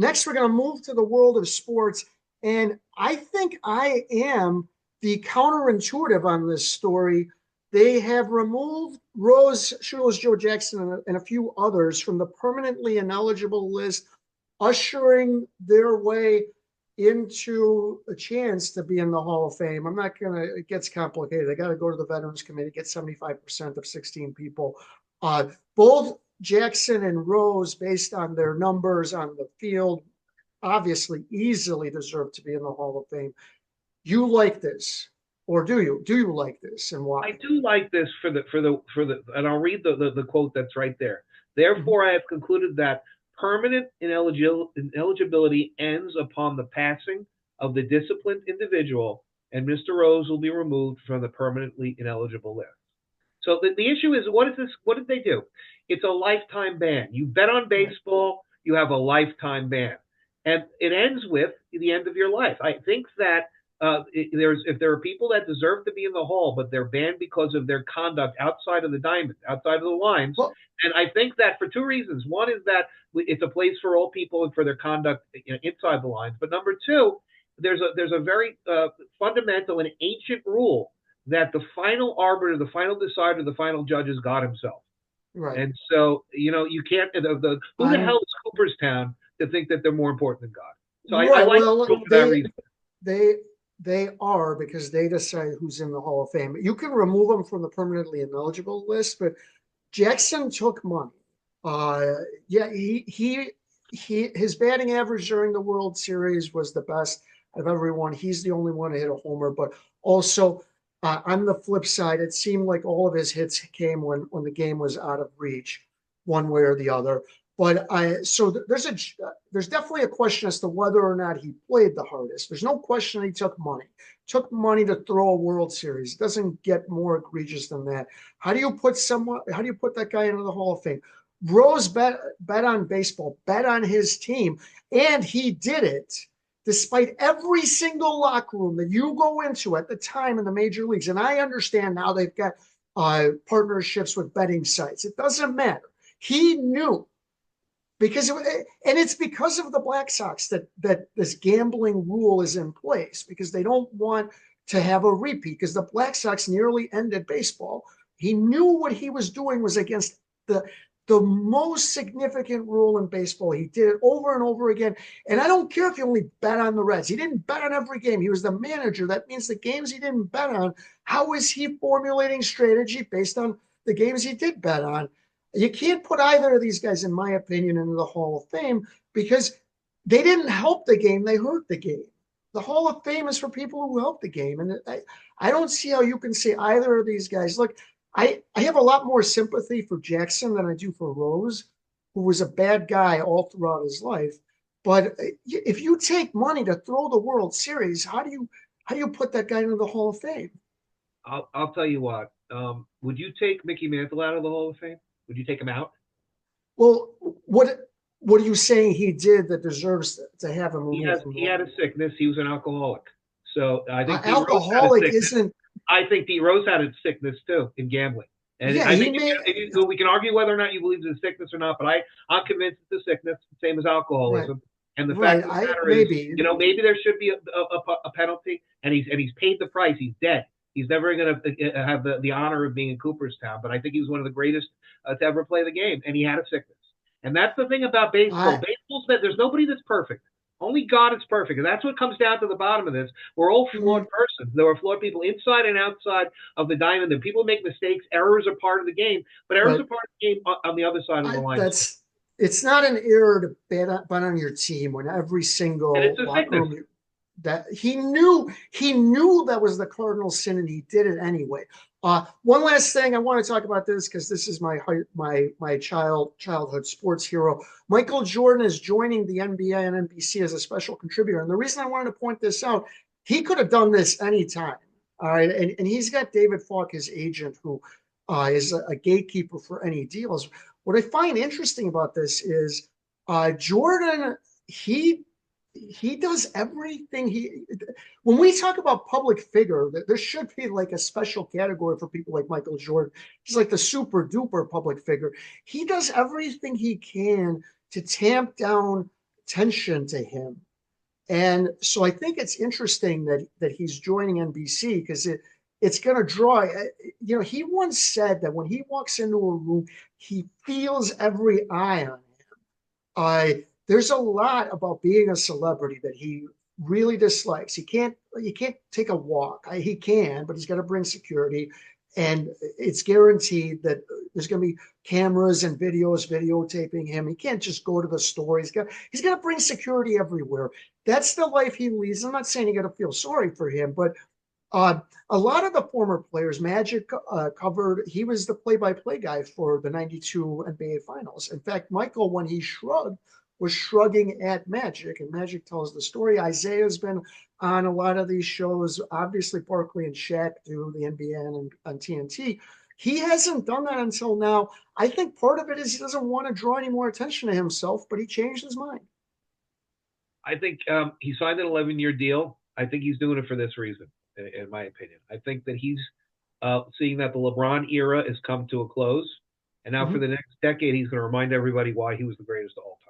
next, we're going to move to the world of sports. And I think I am the counterintuitive on this story. They have removed Rose, Shoeless Joe Jackson, and a few others from the permanently ineligible list, ushering their way into a chance to be in the Hall of Fame. I'm not going to, it gets complicated. They got to go to the Veterans Committee, get 75% of 16 people. Both Jackson and Rose, based on their numbers on the field, obviously easily deserve to be in the Hall of Fame. You like this, or do you? Do you like this, and I why? do like this and I'll read the quote that's right there. Therefore, I have concluded that permanent ineligibility ends upon the passing of the disciplined individual, and Mr. Rose will be removed from the permanently ineligible list. So the issue is, what is this? What did they do? It's a lifetime ban. You bet on Right. baseball, you have a lifetime ban, and it ends with the end of your life. I think that if there are people that deserve to be in the hall, but they're banned because of their conduct outside of the diamond, outside of the lines, Well, and I think that for two reasons. One is that it's a place for all people and for their conduct inside the lines. But number two, there's a very fundamental and ancient rule that the final arbiter, the final decider, the final judge is God Himself. right. And so, you can't. Who the hell I'm is Cooperstown to think that they're more important than God? So I right. like the rule Well, for that reason. they they are because they decide who's in the Hall of Fame. You can remove them from the permanently ineligible list, but Jackson took money. Uh, yeah, his batting average during the World Series was the best of everyone. He's the only one to hit a homer, but also on the flip side, it seemed like all of his hits came when the game was out of reach, one way or the other. But there's definitely a question as to whether or not he played the hardest. There's no question he took money to throw a World Series. It doesn't get more egregious than that. How do you put that guy into the Hall of Fame? Rose bet on baseball, bet on his team, and he did it despite every single locker room that you go into at the time in the major leagues. And I understand now they've got partnerships with betting sites. It doesn't matter. He knew and it's because of the Black Sox that this gambling rule is in place because they don't want to have a repeat because the Black Sox nearly ended baseball. He knew what he was doing was against the the most significant rule in baseball. He did it over and over again. And I don't care if he only bet on the Reds. He didn't bet on every game. He was the manager. That means the games he didn't bet on, how is he formulating strategy based on the games he did bet on? You can't put either of these guys, in my opinion, into the Hall of Fame because they didn't help the game. They hurt the game. The Hall of Fame is for people who help the game. And I don't see how you can say either of these guys. Look, I have a lot more sympathy for Jackson than I do for Rose, who was a bad guy all throughout his life. But if you take money to throw the World Series, how do you put that guy into the Hall of Fame? I'll tell you what. Would you take Mickey Mantle out of the Hall of Fame? Would you take him out? Well, what are you saying he did that deserves to have him removed from the He Hall had of a Fame? sickness. He was an alcoholic. So I think Pete Rose had a Alcoholic sickness. isn't. I think Pete Rose had a sickness too in gambling. And Yeah, I he think may. we can argue whether or not you believe it's a sickness or not, but I'm convinced it's a sickness, same as Right, alcoholism. And the right. fact of the I matter is, maybe. maybe there should be a penalty, and he's paid the price. He's dead. He's never going to have the honor of being in Cooperstown. But I think he was one of the greatest to ever play the game, and he had a sickness. And that's the thing about baseball. I. Baseball's that there's nobody that's perfect. Only God is perfect, and that's what comes down to the bottom of this. We're all flawed Mm, persons. There are flawed people inside and outside of the diamond. And people make mistakes. Errors are part of the game, but errors are right. part of the game on the other side of the line too. That's it's not an error to bet on your team when every And it's single a locker sickness. room that he knew that was the cardinal sin and he did it anyway. One last thing I want to talk about this because this is my childhood sports hero. Michael Jordan is joining the NBA and NBC as a special contributor, and the reason I wanted to point this out, he could have done this anytime. All right, and he's got David Falk, his agent, who is a gatekeeper for any deals. What I find interesting about this is Jordan. He he does everything he when we talk about public figure, there should be like a special category for people like Michael Jordan. He's like the super duper public figure. He does everything he can to tamp down tension to him. And so I think it's interesting that he's joining NBC because it's going to draw. He once said that when he walks into a room, he feels every eye on him. There's a lot about being a celebrity that he really dislikes. He can't take a walk. He can, but he's got to bring security, and it's guaranteed that there's going to be cameras and videotaping him. He can't just go to the store. He's got to bring security everywhere. That's the life he leads. I'm not saying you got to feel sorry for him, but a lot of the former players, Magic covered, he was the play-by-play guy for the 92 NBA Finals. In fact, Michael, when he shrugged, was shrugging at Magic, and Magic tells the story. Isaiah's been on a lot of these shows. Obviously, Barkley and Shaq do the NBA and on TNT. He hasn't done that until now. I think part of it is he doesn't want to draw any more attention to himself, but he changed his mind. I think he signed an 11-year deal. I think he's doing it for this reason, in my opinion. I think that he's seeing that the LeBron era has come to a close, and now for the next decade, he's going to remind everybody why he was the greatest of all time.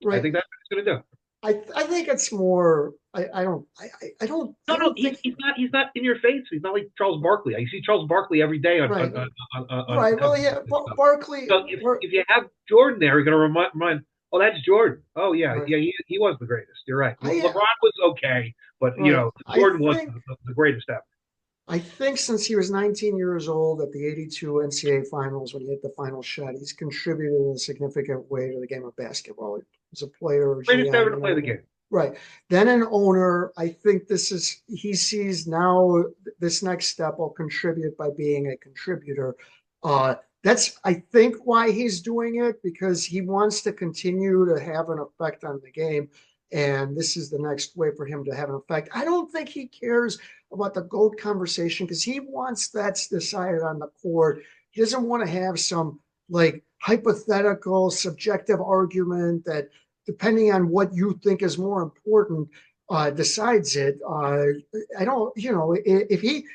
Right. I think that's what he's going to do. I think it's more. I don't. I don't. No, I don't think he's not in your face. He's not like Charles Barkley. I see Charles Barkley every day on right. on Right. Well, yeah. Barkley. So if you have Jordan there, you're going to remind. Oh, that's Jordan. Oh, yeah, Right. yeah. He was the greatest. You're right. I, LeBron was okay, but right. Jordan was the greatest ever. I think since he was 19 years old at the 82 NCAA finals, when he hit the final shot, he's contributed in a significant way to the game of basketball. As a player, Greatest ever to GM, play the game. right. Then an owner, I think he sees now this next step will contribute by being a contributor. That's, I think, why he's doing it, because he wants to continue to have an effect on the game. And this is the next way for him to have an effect. I don't think he cares about the GOAT conversation because he wants that's decided on the court. He doesn't want to have some like hypothetical, subjective argument that, depending on what you think is more important, decides it. I don't, if he,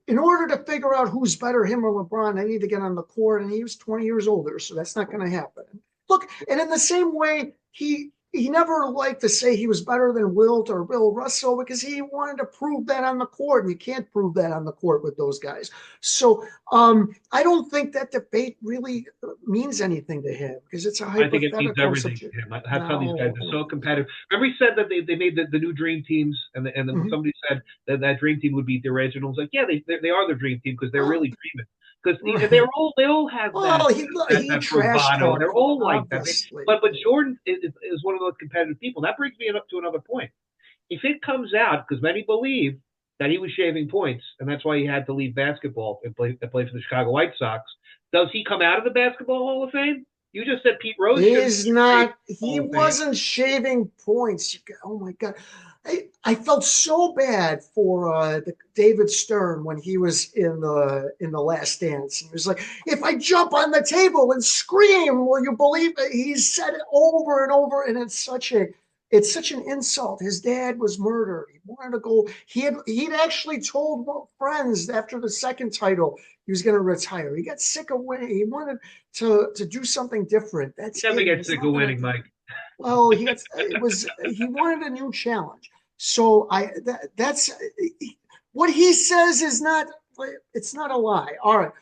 in order to figure out who's better, him or LeBron, I need to get on the court, and he was 20 years older, so that's not going to happen. Look, and in the same way, he never liked to say he was better than Wilt or Bill Russell because he wanted to prove that on the court, and you can't prove that on the court with those guys. So I don't think that debate really means anything to him because it's a hypothetical. I think it means everything to him. That's how these guys are so competitive. Remember, he said that they made the new dream teams, and then somebody said that dream team would beat the originals. Like, yeah, they are the dream team because they're really dreaming. Because they all have that bravado. They're all like that. But Jordan is one of those competitive people. That brings me up to another point. If it comes out, because many believe that he was shaving points, and that's why he had to leave basketball and play for the Chicago White Sox, does he come out of the Basketball Hall of Fame? You just said Pete Rose. He's not. He wasn't shaving points. Oh my God. I felt so bad for David Stern when he was in the Last Dance. He was like, "If I jump on the table and scream, will you believe it?" He said it over and over, and it's such an insult. His dad was murdered. He wanted to go. He'd actually told friends after the second title he was going to retire. He got sick of winning. He wanted to do something different. That's never get sick of winning, Mike. Well, he wanted a new challenge. So that's what he says is not. It's not a lie. All right.